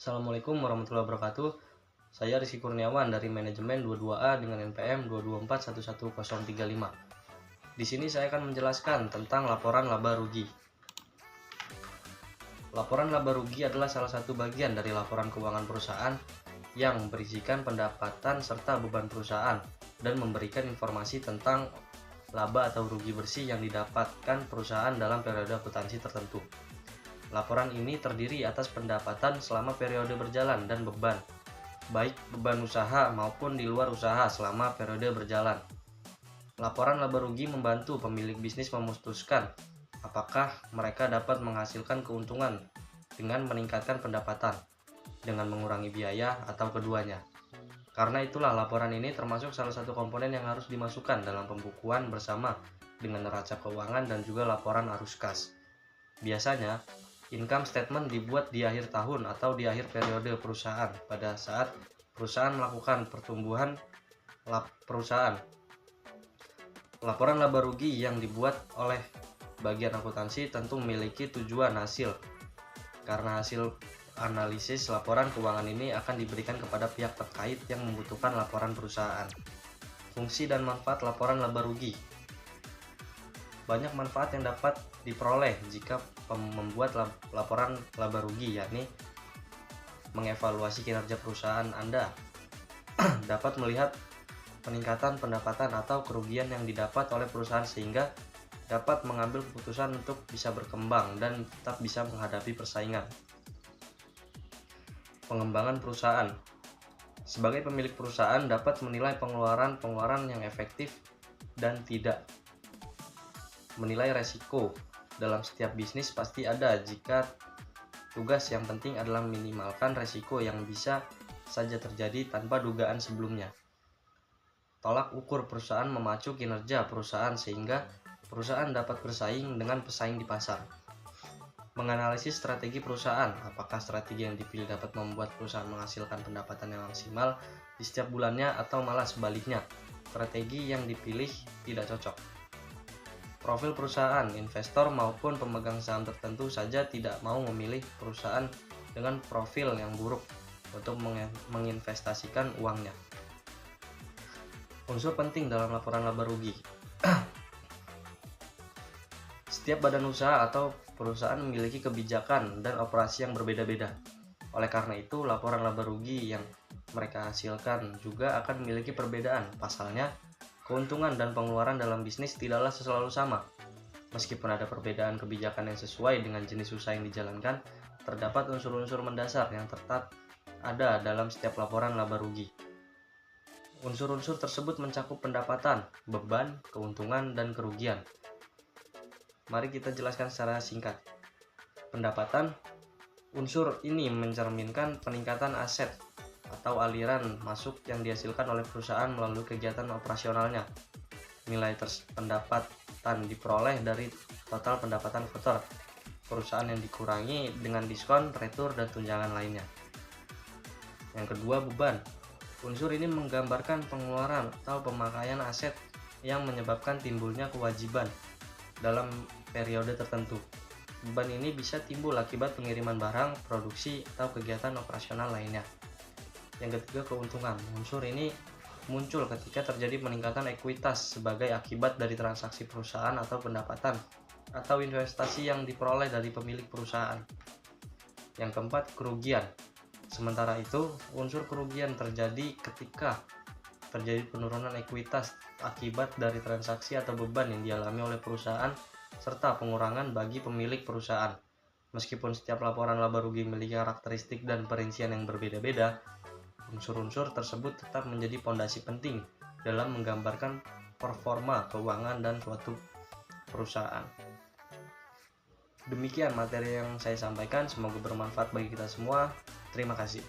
Assalamualaikum warahmatullahi wabarakatuh. Saya Rizky Kurniawan dari manajemen 22A dengan NPM 224111035. Di sini saya akan menjelaskan tentang laporan laba rugi. Laporan laba rugi adalah salah satu bagian dari laporan keuangan perusahaan yang berisikan pendapatan serta beban perusahaan dan memberikan informasi tentang laba atau rugi bersih yang didapatkan perusahaan dalam periode akuntansi tertentu. Laporan ini terdiri atas pendapatan selama periode berjalan dan beban, baik beban usaha maupun di luar usaha selama periode berjalan. Laporan laba rugi membantu pemilik bisnis memutuskan apakah mereka dapat menghasilkan keuntungan dengan meningkatkan pendapatan, dengan mengurangi biaya, atau keduanya. Karena itulah laporan ini termasuk salah satu komponen yang harus dimasukkan dalam pembukuan bersama dengan neraca keuangan dan juga laporan arus kas. Biasanya, income statement dibuat di akhir tahun atau di akhir periode perusahaan pada saat perusahaan melakukan pertumbuhan perusahaan. Laporan laba rugi yang dibuat oleh bagian akuntansi tentu memiliki tujuan hasil. Karena hasil analisis laporan keuangan ini akan diberikan kepada pihak terkait yang membutuhkan laporan perusahaan. Fungsi dan manfaat laporan laba rugi. Banyak manfaat yang dapat diperoleh jika membuat laporan laba rugi, yakni mengevaluasi kinerja perusahaan Anda, dapat melihat peningkatan pendapatan atau kerugian yang didapat oleh perusahaan sehingga dapat mengambil keputusan untuk bisa berkembang dan tetap bisa menghadapi persaingan. Pengembangan perusahaan. Sebagai pemilik perusahaan dapat menilai pengeluaran yang efektif dan tidak. Menilai resiko. Dalam setiap bisnis pasti ada, jika tugas yang penting adalah minimalkan resiko yang bisa saja terjadi tanpa dugaan sebelumnya. Tolak ukur perusahaan memacu kinerja perusahaan sehingga perusahaan dapat bersaing dengan pesaing di pasar. Menganalisis strategi perusahaan, apakah strategi yang dipilih dapat membuat perusahaan menghasilkan pendapatan yang maksimal di setiap bulannya atau malah sebaliknya, strategi yang dipilih tidak cocok. Profil perusahaan, investor maupun pemegang saham tertentu saja tidak mau memilih perusahaan dengan profil yang buruk untuk menginvestasikan uangnya. Unsur penting dalam laporan laba rugi. Setiap badan usaha atau perusahaan memiliki kebijakan dan operasi yang berbeda-beda. Oleh karena itu, laporan laba rugi yang mereka hasilkan juga akan memiliki perbedaan. Pasalnya, keuntungan dan pengeluaran dalam bisnis tidaklah selalu sama. Meskipun ada perbedaan kebijakan yang sesuai dengan jenis usaha yang dijalankan, terdapat unsur-unsur mendasar yang tetap ada dalam setiap laporan laba rugi. Unsur-unsur tersebut mencakup pendapatan, beban, keuntungan, dan kerugian. Mari kita jelaskan secara singkat. Pendapatan, unsur ini mencerminkan peningkatan aset atau aliran masuk yang dihasilkan oleh perusahaan melalui kegiatan operasionalnya. Nilai pendapatan diperoleh dari total pendapatan kotor perusahaan yang dikurangi dengan diskon, retur, dan tunjangan lainnya. Yang kedua, beban. Unsur ini menggambarkan pengeluaran atau pemakaian aset yang menyebabkan timbulnya kewajiban dalam periode tertentu. Beban ini bisa timbul akibat pengiriman barang, produksi, atau kegiatan operasional lainnya. Yang ketiga, keuntungan. Unsur ini muncul ketika terjadi peningkatan ekuitas sebagai akibat dari transaksi perusahaan atau pendapatan atau investasi yang diperoleh dari pemilik perusahaan. Yang keempat, kerugian. Sementara itu, unsur kerugian terjadi ketika terjadi penurunan ekuitas akibat dari transaksi atau beban yang dialami oleh perusahaan serta pengurangan bagi pemilik perusahaan. Meskipun setiap laporan laba rugi memiliki karakteristik dan perincian yang berbeda-beda, unsur-unsur tersebut tetap menjadi fondasi penting dalam menggambarkan performa keuangan dan suatu perusahaan. Demikian materi yang saya sampaikan, semoga bermanfaat bagi kita semua. Terima kasih.